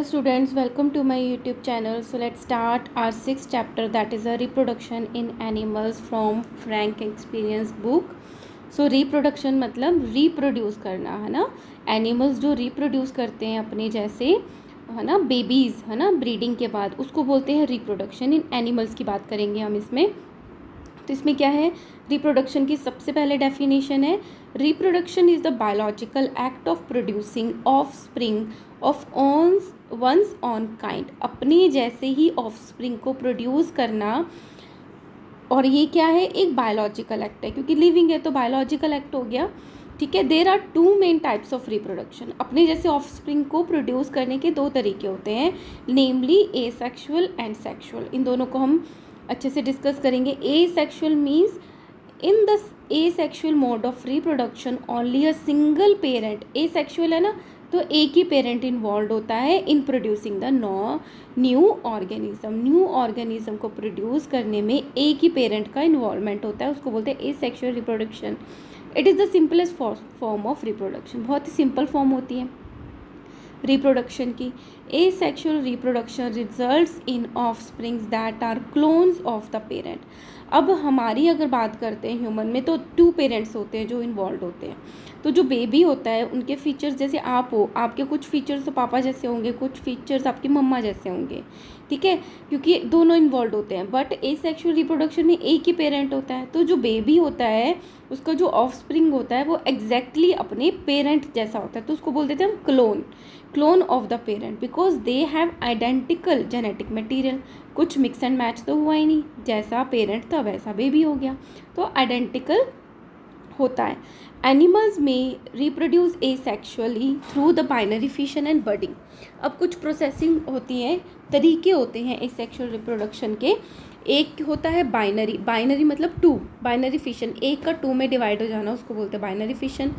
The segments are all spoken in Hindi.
students, welcome to my YouTube channel. So let's start our sixth chapter, that is a reproduction in animals from Frank Experience book. So reproduction मतलब reproduce करना है ना. Animals जो reproduce करते हैं अपने जैसे है ना बेबीज़ है ना ब्रीडिंग के बाद, उसको बोलते हैं रिप्रोडक्शन. इन एनिमल्स की बात करेंगे हम इसमें. तो इसमें क्या है, रिप्रोडक्शन की सबसे पहले डेफिनेशन है, reproduction is the biological act of producing offspring of one's own kind. अपने जैसे ही ऑफ स्प्रिंग को प्रोड्यूस करना. और ये क्या है, एक बायोलॉजिकल एक्ट है, क्योंकि लिविंग है तो बायोलॉजिकल एक्ट हो गया. ठीक है. There are two main types of reproduction. अपने जैसे ऑफ स्प्रिंग को प्रोड्यूस करने के दो तरीके होते हैं, नेमली एसेक्सुअल एंड सेक्सुअल. इन दोनों को हम अच्छे से डिस्कस करेंगे. Asexual means in the asexual mode of reproduction only a single parent. Asexual है ना, तो एक ही पेरेंट इन्वॉल्व होता है in producing the new organism. New organism को प्रोड्यूस करने में एक ही पेरेंट का इन्वॉल्वमेंट होता है, उसको बोलते हैं asexual reproduction. It is the simplest form of reproduction. बहुत ही सिंपल फॉर्म होती है रिप्रोडक्शन की. Asexual reproduction results in offsprings that are clones of the parent. अब हमारी अगर बात करते हैं ह्यूमन में, तो टू पेरेंट्स होते हैं जो इन्वॉल्व होते हैं. तो जो बेबी होता है उनके फीचर्स, जैसे आप हो, आपके कुछ फीचर्स तो पापा जैसे होंगे, कुछ फीचर्स आपकी मम्मा जैसे होंगे. ठीक है, क्योंकि दोनों इन्वॉल्व होते हैं. बट एसेक्सुअल रिप्रोडक्शन में एक ही पेरेंट होता है. तो जो बेबी होता है उसका जो ऑफस्प्रिंग होता है वो एग्जैक्टली अपने पेरेंट जैसा होता है, तो उसको बोल देते हैं हम clone of the parent, because they have identical genetic material. कुछ मिक्स एंड मैच तो हुआ ही नहीं, जैसा पेरेंट था वैसा बेबी हो गया, तो आइडेंटिकल होता है. एनिमल्स में reproduce asexually through the binary fission and budding. अब कुछ प्रोसेसिंग होती है, तरीके होते हैं एसेक्सुअल रिप्रोडक्शन के. एक होता है बाइनरी मतलब टू, बाइनरी फिशन, एक का टू में डिवाइड हो जाना, उसको बोलते हैं बाइनरी फिशन.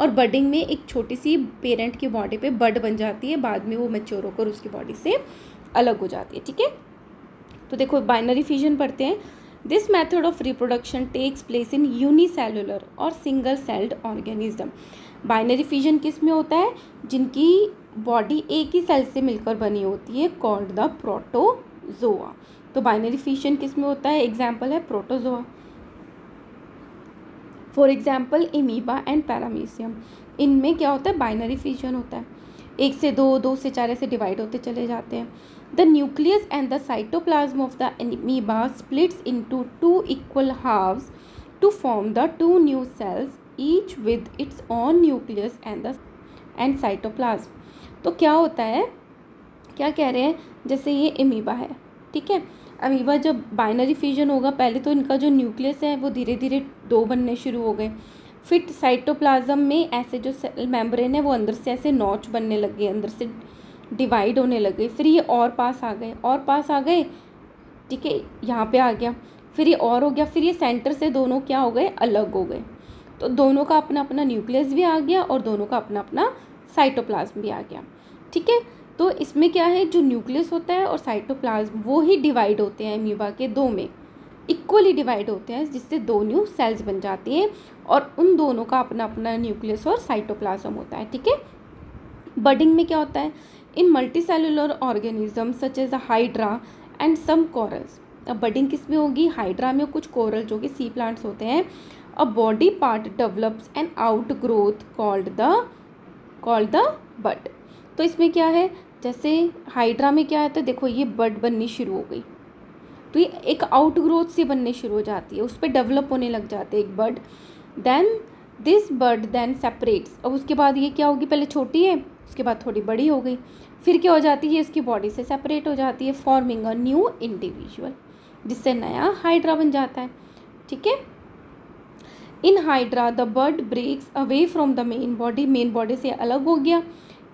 और बर्डिंग में एक छोटी सी पेरेंट की बॉडी पे बर्ड बन जाती है, बाद में वो मैच्योर होकर उसकी बॉडी से अलग हो जाती है. ठीक है, तो देखो बाइनरी फिशन पढ़ते हैं. This method of reproduction takes place in unicellular और single celled organism. Binary fission किस में होता है, जिनकी बॉडी एक ही सेल से मिलकर बनी होती है, कॉल्ड द प्रोटोजोआ. तो बाइनरी फिजन किस में होता है, एग्जाम्पल है protozoa. For example amoeba and paramecium. इनमें क्या होता है, बाइनरी फिजन होता है. एक से दो, दो से चार ऐसे डिवाइड होते चले जाते हैं. The nucleus and the cytoplasm of the amoeba splits into two equal halves to form the two new cells, each with its own nucleus and cytoplasm. तो क्या होता है, क्या कह रहे हैं, जैसे ये एमीबा है. ठीक है, अमीबा जब बाइनरी फिजन होगा, पहले तो इनका जो न्यूक्लियस है वो धीरे धीरे दो बनने शुरू हो गए. फिर साइटोप्लाज्म में ऐसे जो सेल मेम्ब्रेन है वो अंदर से ऐसे नॉच बनने लग गए, अंदर से डिवाइड होने लगे. फिर ये और पास आ गए. ठीक है, यहाँ पे आ गया, फिर ये और हो गया, फिर ये सेंटर से दोनों क्या हो गए, अलग हो गए. तो दोनों का अपना अपना न्यूक्लियस भी आ गया और दोनों का अपना अपना साइटोप्लाज्म भी आ गया. ठीक है, तो इसमें क्या है, जो न्यूक्लियस होता है और साइटोप्लाज्म वो ही डिवाइड होते हैं अमीबा के दो में, इक्वली डिवाइड होते हैं, जिससे दो न्यू सेल्स बन जाती हैं और उन दोनों का अपना अपना न्यूक्लियस और साइटोप्लाज्म होता है. ठीक है, बर्डिंग में क्या होता है, in multicellular organism such as the hydra and some corals. अब बर्डिंग किस में होगी, हाइड्रा में. कुछ कोरल जो कि सी प्लांट्स होते हैं. A body part develops an outgrowth called the bud. तो इसमें क्या है, जैसे हाइड्रा में क्या है, देखो ये बड बननी शुरू हो गई, तो ये एक आउट ग्रोथ से बनने शुरू हो जाती है, उस पर डेवलप होने लग जाते हैं एक bud. Then this bud then separates. अब उसके बाद ये क्या होगी, पहले छोटी है, उसके बाद थोड़ी बड़ी हो गई, फिर क्या हो जाती है, इसकी बॉडी से सेपरेट हो जाती है, फॉर्मिंग अ न्यू इंडिविजुअल, जिससे नया हाइड्रा बन जाता है. ठीक है, in hydra the bud breaks away from the main body से अलग हो गया.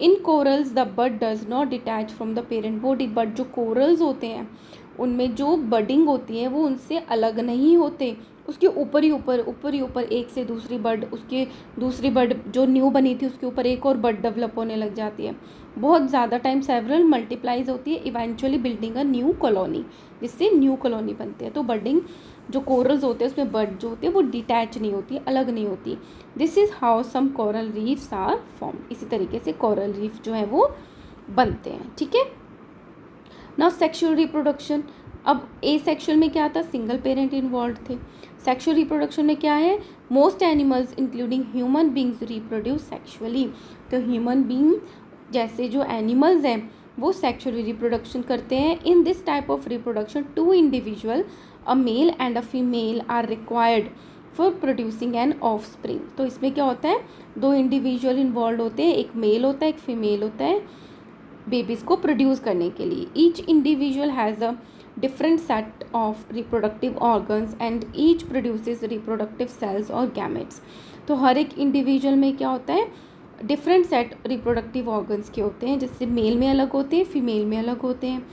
In corals the bud does not detach from the parent body. But जो कोरल्स होते हैं उनमें जो बडिंग होती है वो उनसे अलग नहीं होते, उसके ऊपर ही ऊपर एक से दूसरी बर्ड, उसके दूसरी बर्ड जो न्यू बनी थी उसके ऊपर एक और बर्ड डेवलप होने लग जाती है. बहुत ज़्यादा टाइम सेवरल मल्टीप्लाइज होती है, eventually building a new colony, जिससे न्यू कॉलोनी बनती है. तो बर्डिंग जो कोरल्स होते हैं उसमें बर्ड जो होती है वो डिटैच नहीं होती, अलग नहीं होती. This is how some coral reefs are form. इसी तरीके से कोरल रीफ जो है वो बनते हैं, ठीक है। नाउ सेक्सुअल रिप्रोडक्शन, अब ए सेक्सुअल में क्या था, सिंगल पेरेंट इन्वॉल्व थे। सेक्सुअल रिप्रोडक्शन में क्या है, most animals including human beings reproduce sexually. तो ह्यूमन बींग जैसे जो एनिमल्स हैं वो सेक्सुअली रिप्रोडक्शन करते हैं। In this type of reproduction two individual, a male and a female are required for producing an offspring. तो इसमें क्या होता है, दो इंडिविजुअल इन्वॉल्व होते हैं, एक मेल होता है एक फीमेल होता है बेबीज़ को प्रोड्यूस करने के लिए। Each individual has a different set of reproductive organs and each produces reproductive cells और गैमेट्स। तो हर एक इंडिविजुअल में क्या होता है, डिफरेंट सेट रिप्रोडक्टिव ऑर्गन्स के होते हैं, जिससे मेल में अलग होते हैं फीमेल में अलग होते हैं।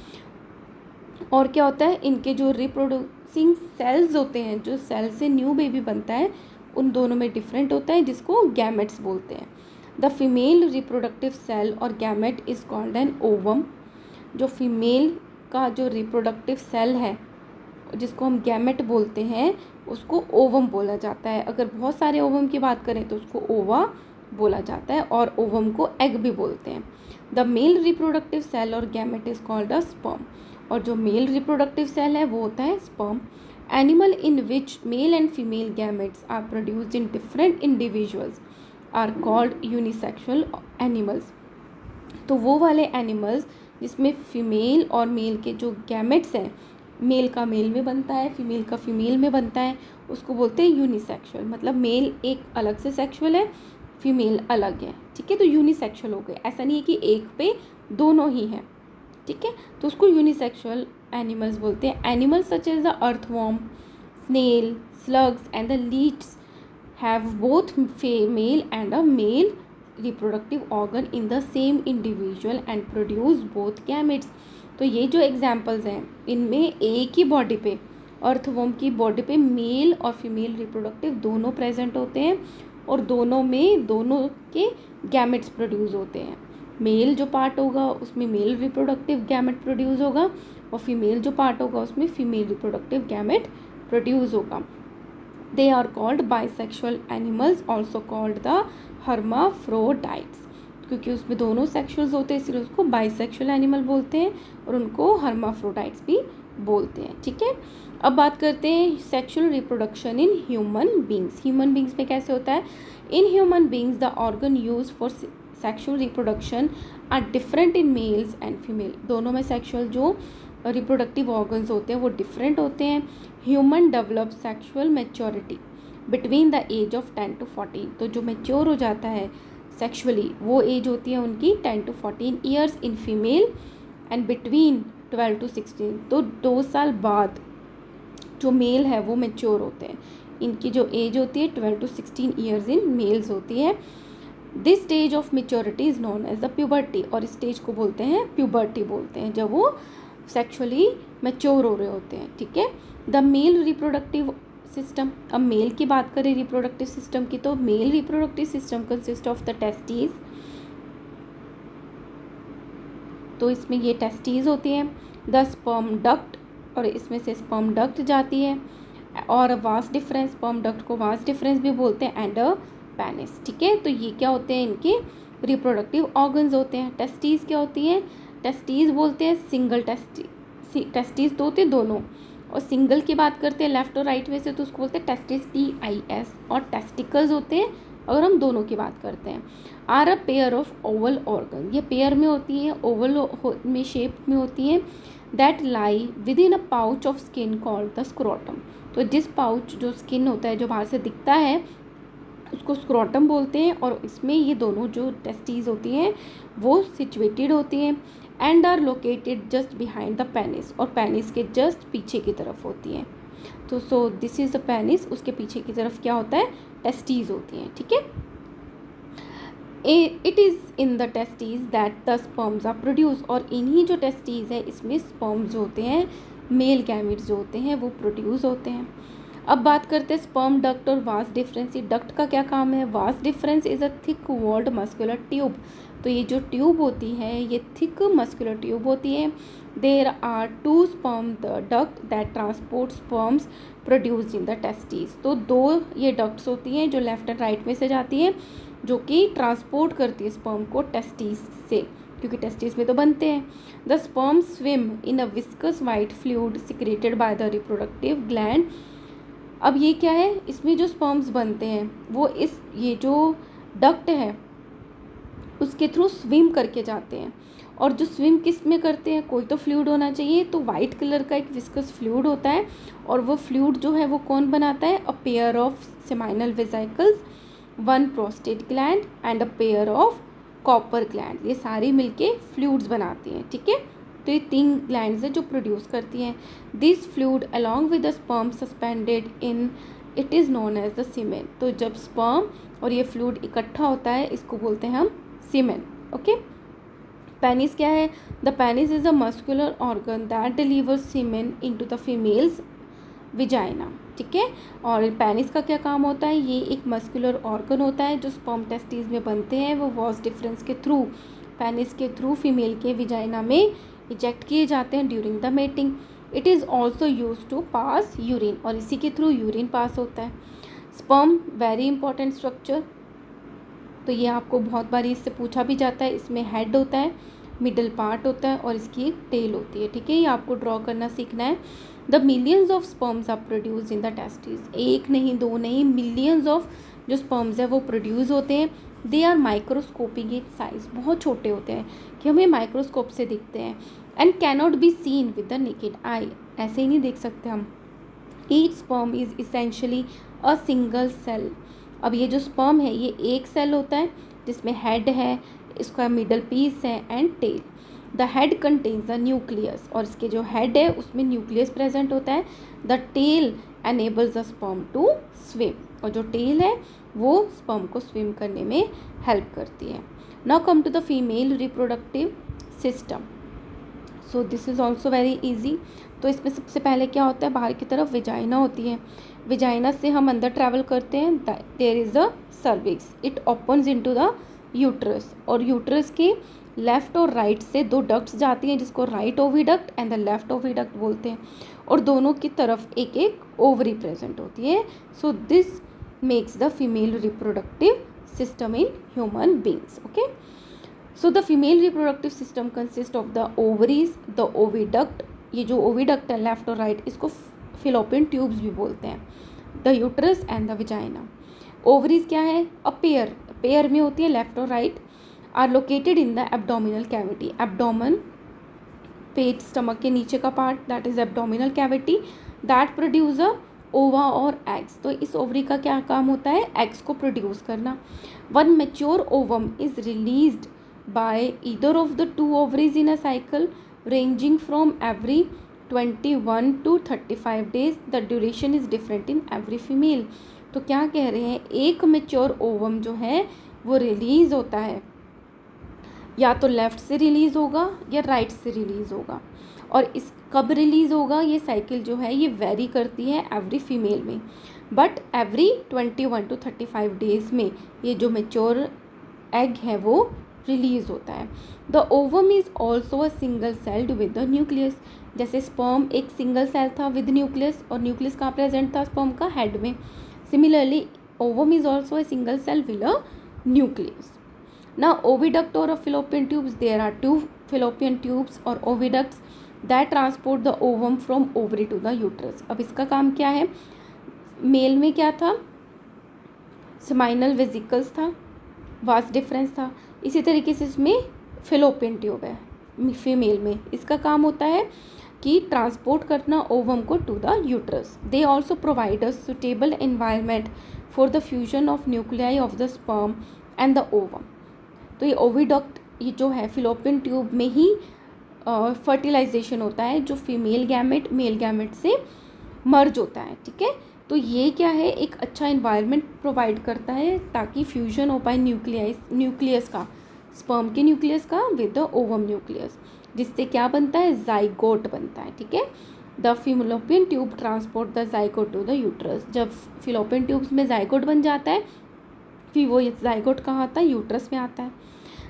और क्या होता है, इनके जो रिप्रोड्यूसिंग सेल्स होते हैं, जो सेल से न्यू बेबी बनता है, उन दोनों में डिफरेंट होता है, जिसको गैमेट्स बोलते हैं। द फीमेल रिप्रोडक्टिव सेल और gamete is called an ovum. जो फीमेल का जो रिप्रोडक्टिव सेल है जिसको हम गैमेट बोलते हैं, उसको ओवम बोला जाता है। अगर बहुत सारे ओवम की बात करें तो उसको ओवा बोला जाता है, और ओवम को एग भी बोलते हैं। द मेल रिप्रोडक्टिव सेल और gamete is called a sperm. और जो मेल रिप्रोडक्टिव सेल है वो होता है sperm. Animal in which male and female gametes are produced in different individuals are called unisexual animals. तो वो वाले एनिमल्स जिसमें फीमेल और मेल के जो गैमेट्स हैं, मेल का मेल में बनता है फीमेल का फीमेल में बनता है, उसको बोलते हैं यूनिसेक्सुअल। मतलब मेल एक अलग से सेक्सुअल है, फीमेल अलग है, ठीक है। तो यूनिसेक्सुअल हो गए, ऐसा नहीं है कि एक पे दोनों ही हैं, ठीक है। तो उसको यूनिसेक्सुअल एनिमल्स बोलते हैं। Animals such as the earthworm, snail, slugs and the leeches have both female and a male reproductive organ in the same individual and produce both gametes। तो ये जो एग्जाम्पल्स हैं इनमें एक ही बॉडी पे, अर्थवॉर्म की बॉडी पे मेल और फीमेल रिप्रोडक्टिव दोनों प्रेजेंट होते हैं, और दोनों में दोनों के गैमेट्स प्रोड्यूस होते हैं। मेल जो पार्ट होगा उसमें मेल रिप्रोडक्टिव गैमेट प्रोड्यूस होगा, और फीमेल जो पार्ट होगा उसमें फीमेल रिप्रोडक्टिव गैमेट प्रोड्यूस होगा। They are called bisexual animals, also called the hermaphrodites। क्योंकि उसमें दोनों सेक्सुअल्स होते हैं इसलिए उसको बाइसेक्सुअल एनिमल बोलते हैं, और उनको हर्माफ्रोडाइट्स भी बोलते हैं, ठीक है। अब बात करते हैं sexual reproduction in human beings. Human beings में कैसे होता है, in human beings the organ use for sexual reproduction are different in males and female. दोनों में सेक्सुअल जो रिप्रोडक्टिव ऑर्गन्स होते हैं वो डिफरेंट होते हैं। Human develop sexual maturity between the age of 10 to 14। तो जो मैच्योर हो जाता है सेक्सुअली वो एज होती है उनकी 10 to 14 years in female, and between 12 to 16। तो 2 साल बाद जो मेल है वो मैच्योर होते हैं। इनकी जो एज होती है 12 to 16 ईयर्स इन मेल्स होती है। This stage of maturity is known as the puberty. और इस स्टेज को बोलते हैं प्यूबर्टी बोलते हैं, जब वो सेक्सुअली मैच्योर हो रहे होते हैं, ठीक है। द मेल रिप्रोडक्टिव सिस्टम, अब मेल की बात करें रिप्रोडक्टिव सिस्टम की, तो male reproductive system consist of the testes. तो इसमें ये टेस्टीज होती हैं, द स्पर्म डक्ट, और इसमें से स्पर्म डक्ट जाती है, और वास डिफरेंस, स्पर्म डक्ट को वास डिफरेंस भी बोलते हैं, एंड अ पेनिस, ठीक है। तो ये क्या होते हैं, इनके रिप्रोडक्टिव ऑर्गन्स होते हैं। टेस्टीज क्या होती हैं, टेस्टीज बोलते हैं सिंगल टेस्टीज तो होते हैं दोनों, और सिंगल की बात करते हैं लेफ्ट और राइट में से तो उसको बोलते हैं टेस्टिस, TIS। और टेस्टिकल्स होते हैं अगर हम दोनों की बात करते हैं। Are a pair of oval organ, ये पेयर में होती है, ओवल में शेप में होती है, that lie within a pouch of skin called the scrotum. तो जिस पाउच जो स्किन होता है जो बाहर से दिखता है उसको स्क्रोटम बोलते हैं, और इसमें ये दोनों जो टेस्टीज होती हैं वो सिचुएटेड होती हैं, and are located just behind the penis, और पेनिस के जस्ट पीछे की तरफ होती हैं। तो so this is the penis, उसके पीछे की तरफ क्या होता है, टेस्टीज होती हैं, ठीक है। It is in the testes that the sperms are produce, और इन्हीं जो टेस्टीज है इसमें स्पर्म्स जो होते हैं, मेल गैमेट्स जो होते हैं वो प्रोड्यूस होते हैं। अब बात करते हैं स्पर्म डक्ट और वास डिफरेंस। डक्ट का क्या काम है, vas deferens is a thick walled muscular tube. तो ये जो ट्यूब होती है ये थिक मस्कुलर ट्यूब होती है। There are 2 sperm duct that transport sperms produced in the testes. तो 2 ये डक्ट्स होती हैं जो लेफ्ट एंड राइट में से जाती हैं, जो कि ट्रांसपोर्ट करती है स्पर्म को टेस्टीज से, क्योंकि टेस्टिस में तो बनते हैं। The sperm swim in a viscous white fluid secreted by the reproductive gland. अब ये क्या है, इसमें जो स्पर्म्स बनते हैं वो ये जो डक्ट है उसके थ्रू स्विम करके जाते हैं। और जो स्विम किस में करते हैं, कोई तो फ्लूइड होना चाहिए, तो वाइट कलर का एक विस्कस फ्लूइड होता है। और वो फ्लूइड जो है वो कौन बनाता है, अ pair of seminal vesicles, one prostate gland and a pair of copper gland. ये सारी मिलके फ्लूइड्स बनाती हैं, ठीक है। तो ये 3 ग्लैंड्स हैं जो प्रोड्यूस करती हैं this fluid along with the sperm suspended in it is known as the semen. तो जब स्पर्म और ये फ्लूइड इकट्ठा होता है इसको बोलते हैं हम सीमेन, ओके। पेनिस क्या है, the penis is a muscular organ that delivers semen into the females vagina, ठीक है। और पेनिस का क्या काम होता है, ये एक मस्कुलर ऑर्गन होता है जो स्पर्म टेस्टिस में बनते हैं, वो वॉस डिफरेंस के थ्रू, पेनिस के थ्रू फीमेल के विजाइना में इजेक्ट किए जाते हैं during the mating. It is also use to pass urine, और इसी के थ्रू यूरिन पास होता है। स्पर्म वेरी इंपॉर्टेंट स्ट्रक्चर, तो ये आपको बहुत बार इससे पूछा भी जाता है। इसमें हेड होता है, मिडल पार्ट होता है और इसकी एक टेल होती है, ठीक है। ये आपको ड्रॉ करना सीखना है। The millions of sperms are produce in the testis, एक नहीं दो नहीं, मिलियंस ऑफ जो स्पर्म्स है वो प्रोड्यूस होते हैं। They are microscopic in size, बहुत छोटे होते हैं कि हमें माइक्रोस्कोप से दिखते हैं। And cannot be seen with the naked eye, ऐसे ही नहीं देख सकते हम। Each sperm is essentially a single cell. अब ये जो स्पर्म है ये एक सेल होता है जिसमें हेड है, इसका मिडल पीस है and tail. The head contains the nucleus, और इसके जो हेड है उसमें न्यूक्लियस प्रेजेंट होता है। The tail enables the sperm to swim, और जो टेल है वो स्पर्म को स्विम करने में हेल्प करती है। Now come to the female reproductive system. So this is also very easy. तो इसमें सबसे पहले क्या होता है, बाहर की तरफ विजाइना होती है, विजाइना से हम अंदर ट्रैवल करते हैं। There is a cervix, it opens into the uterus, और यूट्रस के लेफ्ट और राइट से 2 डक्ट्स जाती हैं जिसको right oviduct and the left oviduct बोलते हैं, और दोनों की तरफ एक एक ओवरी प्रेजेंट होती है। So this makes the female reproductive system in human beings, okay. So the female reproductive system consist of the ovaries, the oviduct, ये जो ओविडक्ट है लेफ्ट और राइट इसको फिलोपियन ट्यूब्स भी बोलते हैं, the uterus and the vagina. Ovaries क्या है, अ पेयर, पेयर में होती है लेफ्ट और right, are located in the abdominal cavity, abdomen पेट स्टमक के नीचे का part, that is abdominal cavity, that produce a ova और एग्स। तो इस ओवरी का क्या काम होता है, एग्स को प्रोड्यूस करना। One mature ovum is released by either of the 2 ovaries in a cycle ranging from every 21 to 35 days. The duration is different in every female. तो क्या कह रहे हैं, एक मेच्योर ओवम जो है वो रिलीज़ होता है, या तो लेफ़्ट से रिलीज़ होगा या राइट से रिलीज़ होगा, और इस कब रिलीज़ होगा, ये साइकिल जो है ये वेरी करती है एवरी फीमेल में, बट एवरी 21 to 35 डेज़ में ये जो मेच्योर एग है वो रिलीज होता है। The ovum is also a single celled with the nucleus, जैसे स्पर्म एक सिंगल सेल था विद न्यूक्लियस, और न्यूक्लियस कहाँ प्रेजेंट था, स्पर्म का हेड में। Similarly ovum is also a single cell with a nucleus. ना ओविडक्ट और fallopian tubes, there are 2 fallopian tubes और oviducts that transport the ovum from ovary to the uterus. अब इसका काम क्या है, मेल में क्या था, सेमाइनल वेसिकल्स था, वास्ट डिफरेंस था, इसी तरीके से इसमें फिलोपियन ट्यूब है फीमेल में, इसका काम होता है कि ट्रांसपोर्ट करना ओवम को to the uterus. They also provide a suitable environment for the fusion of nuclei of the sperm and the ovum. तो ये ओविडक्ट ये जो है फिलोपियन ट्यूब में ही फर्टिलाइजेशन होता है, जो फीमेल गैमेट मेल गैमेट से मर्ज होता है, ठीक है। तो ये क्या है, एक अच्छा इन्वायरमेंट प्रोवाइड करता है ताकि फ्यूजन हो पाए न्यूक्लियस का, स्पर्म के न्यूक्लियस का विद द ओवम न्यूक्लियस, जिससे क्या बनता है, जाइगोट बनता है, ठीक है। The fallopian tube transport the zygote to the uterus. जब फिलोपियन ट्यूब्स में जाइगोट बन जाता है फिर वो जाइगोट कहाँ आता है, यूट्रस में आता है।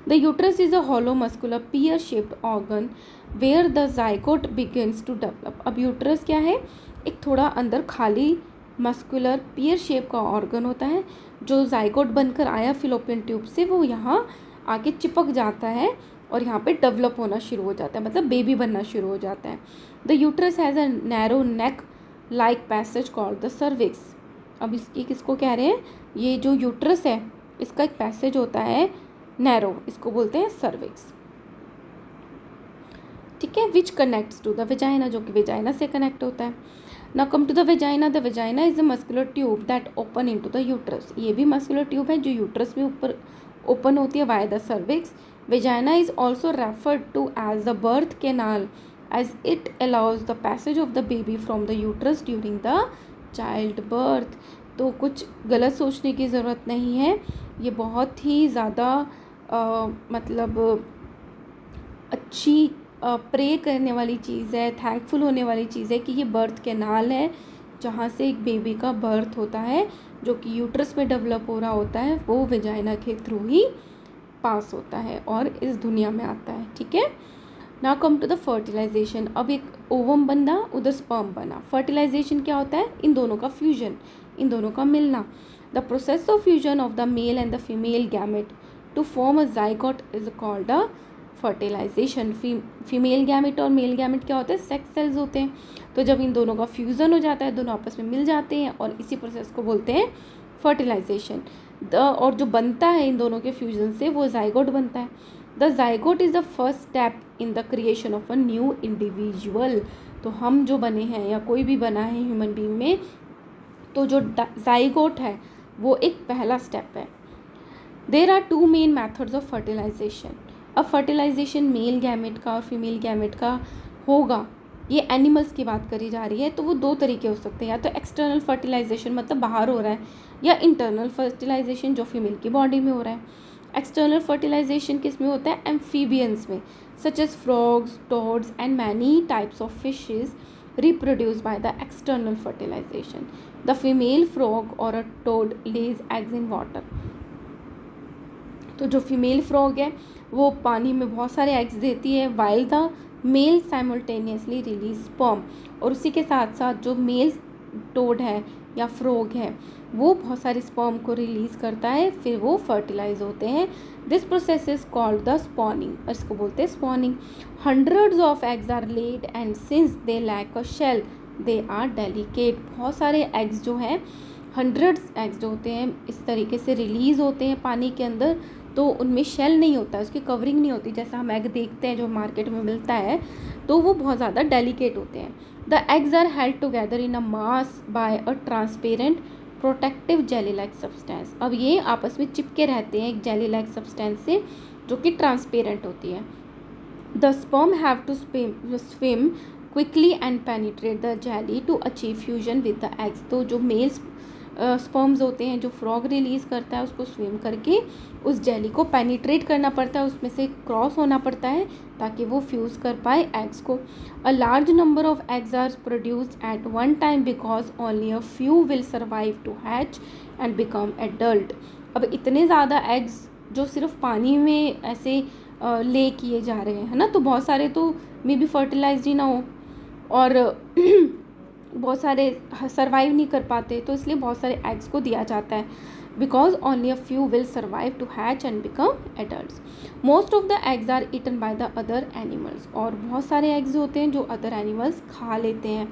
The uterus is a hollow muscular pear shaped organ where the zygote begins to develop. अब यूट्रस क्या है, एक थोड़ा अंदर खाली मस्कुलर पियर शेप का ऑर्गन होता है, जो जाइगोट बनकर आया फिलोपियन ट्यूब से वो यहाँ आके चिपक जाता है और यहाँ पे डेवलप होना शुरू हो जाता है, मतलब बेबी बनना शुरू हो जाता है। The uterus has a narrow neck like passage called the cervix. अब इसकी किसको कह रहे हैं, ये जो यूट्रस है इसका एक पैसेज होता है नैरो, इसको बोलते हैं सर्विक्स, ठीक है। Which connects to the vagina, जो कि वेजाइना से कनेक्ट होता है। Now come to the vagina. The vagina is a muscular tube that open into the uterus. ये भी मस्कुलर ट्यूब है जो यूट्रस में ऊपर ओपन होती है via the cervix. Vagina is also referred to as the birth canal as it allows the passage of the baby from the uterus during the child birth. तो कुछ गलत सोचने की ज़रूरत नहीं है, ये बहुत ही ज़्यादा मतलब अच्छी प्रे करने वाली चीज़ है, थैंकफुल होने वाली चीज़ है कि ये बर्थ कैनाल है जहाँ से एक बेबी का बर्थ होता है, जो कि यूट्रस में डेवलप हो रहा होता है, वो वेजाइना के थ्रू ही पास होता है और इस दुनिया में आता है, ठीक है। Now come to the fertilization. अब एक ओवम बना, उधर स्पर्म बना। फर्टिलाइजेशन क्या होता है, इन दोनों का फ्यूजन, इन दोनों का मिलना। The process of fusion of the male and the female gamete to form a zygote is called a fertilization. Female gamete और मेल गैमेट क्या होते हैं, सेक्स सेल्स होते हैं। तो जब इन दोनों का फ्यूज़न हो जाता है, दोनों आपस में मिल जाते हैं और इसी प्रोसेस को बोलते हैं फर्टिलाइजेशन। और जो बनता है इन दोनों के फ्यूजन से वो जाइगोट बनता है। The zygote is the first step in the creation of a new individual. तो हम जो बने हैं या कोई भी बना है ह्यूमन बीइंग में, तो जो जाइगोट है वो एक पहला स्टेप है। There are two main methods of fertilization. अब फर्टिलाइजेशन मेल गैमेट का और फीमेल गैमेट का होगा, ये एनिमल्स की बात करी जा रही है, तो वो दो तरीके हो सकते हैं, या तो एक्सटर्नल फर्टिलाइजेशन मतलब बाहर हो रहा है, या इंटरनल फर्टिलाइजेशन जो फीमेल की बॉडी में हो रहा है। एक्सटर्नल फर्टिलाइजेशन किस में होता है, एम्फीबियंस में, such as frogs, toads and many types of fishes reproduced by the external fertilization. The female frog or a toad lays eggs in water. तो जो फीमेल फ्रॉग है वो पानी में बहुत सारे एग्स देती है, while the male simultaneously release sperm. और उसी के साथ साथ जो मेल टोड है या फ्रॉग है वो बहुत सारे स्पर्म को रिलीज़ करता है, फिर वो फर्टिलाइज होते हैं। This process is called the spawning, और इसको बोलते हैं spawning. Hundreds of eggs are laid and since they lack a shell they are delicate. बहुत सारे एग्स जो हैं, हंड्रेड्स एग्स जो होते हैं इस तरीके से रिलीज़ होते हैं पानी के अंदर, तो उनमें शेल नहीं होता, उसकी कवरिंग नहीं होती, जैसा हम एग देखते हैं जो मार्केट में मिलता है, तो वो बहुत ज़्यादा डेलिकेट होते हैं। The eggs are held together in a mass by a transparent protective jelly like substance. अब ये आपस में चिपके रहते हैं एक जेली लाइक सब्सटेंस से जो कि ट्रांसपेरेंट होती है। The sperm have to swim quickly and penetrate the jelly to achieve fusion with the eggs. तो जो मेल स्पर्म्स होते हैं जो फ्रॉग रिलीज़ करता है, उसको स्विम करके उस जेली को पेनिट्रेट करना पड़ता है, उसमें से क्रॉस होना पड़ता है ताकि वो फ्यूज़ कर पाए एग्स को। A large number of eggs are produced at one time because only a few will survive to hatch and become adult. अब इतने ज़्यादा एग्स जो सिर्फ पानी में ऐसे ले किए जा रहे हैं, है ना, तो बहुत सारे तो मे बी फर्टिलाइज ही ना हो और बहुत सारे सर्वाइव नहीं कर पाते, तो इसलिए बहुत सारे एग्स को दिया जाता है because only a few will survive to hatch and become adults. Most of the eggs are eaten by the other animals. और बहुत सारे एग्स होते हैं जो अदर एनिमल्स खा लेते हैं।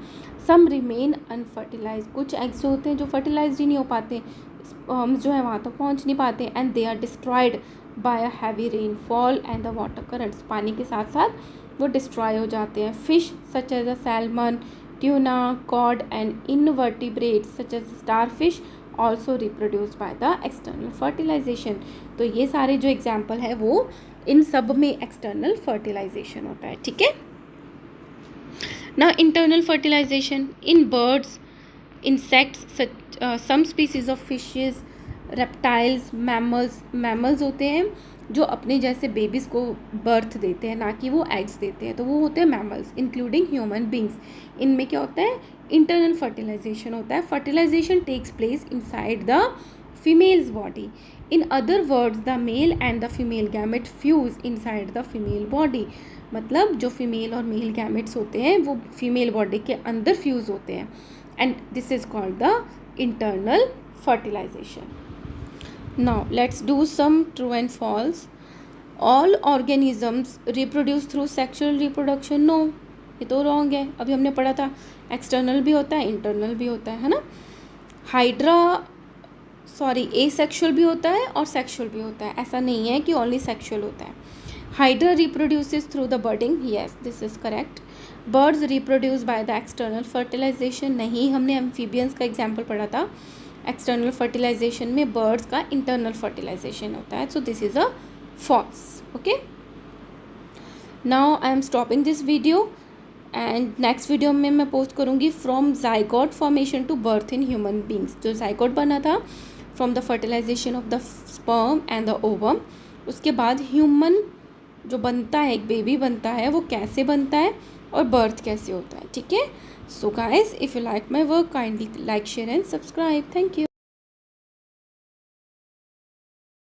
सम रिमेन अनफर्टिलाइज। कुछ एग्स जो होते हैं जो फर्टिलाइज ही नहीं हो पाते, स्पर्म्स जो है वहाँ तक पहुँच नहीं पाते, and they are destroyed by a heavy rainfall and the water currents. पानी के साथ साथ वो डिस्ट्रॉय हो जाते हैं। Fish such as a salmon, tuna, cod and invertebrates such as starfish also reproduced by the external fertilization। तो ये सारे जो एग्जाम्पल है वो इन सब में एक्सटर्नल फर्टिलाइजेशन होता है, ठीक है ना। Internal fertilization in birds, insects, some species of fishes, reptiles, mammals होते हैं जो अपने जैसे बेबीज़ को बर्थ देते हैं, ना कि वो एग्स देते हैं, तो वो होते हैं मैमल्स इंक्लूडिंग ह्यूमन बींग्स। इनमें क्या होता है, इंटरनल फर्टिलाइजेशन होता है। Fertilization takes place inside the female's body. In other words the male and the female gamete fuse inside the female body. मतलब जो फीमेल और मेल गैमेट्स होते हैं वो फीमेल बॉडी के अंदर फ्यूज़ होते हैं, and this is called the internal fertilization. Now let's do some true and false. All organisms reproduce through sexual reproduction, no, ये तो रॉन्ग है। अभी हमने पढ़ा था एक्सटर्नल भी होता है इंटरनल भी होता है ना। एसेक्सुअल भी होता है और सेक्सुअल भी होता है, ऐसा नहीं है कि ओनली सेक्सुअल होता है। Hydra reproduces through the budding, yes this is correct. Birds reproduce by the external fertilization, नहीं, हमने एम्फीबियंस का एग्जाम्पल पढ़ा था। एक्सटर्नल फर्टिलाइजेशन में बर्ड्स का इंटरनल फर्टिलाइजेशन होता है, so this is a false. Okay, now I am stopping this video and next video में मैं पोस्ट करूँगी from zygote formation to birth in human beings. जो जाइगोट बना था from the fertilization of the sperm and the ovum, उसके बाद ह्यूमन जो बनता है, एक बेबी बनता है, वो कैसे बनता है और बर्थ कैसे होता है। ठीक है, so guys, if you like my work kindly like share and subscribe. Thank you.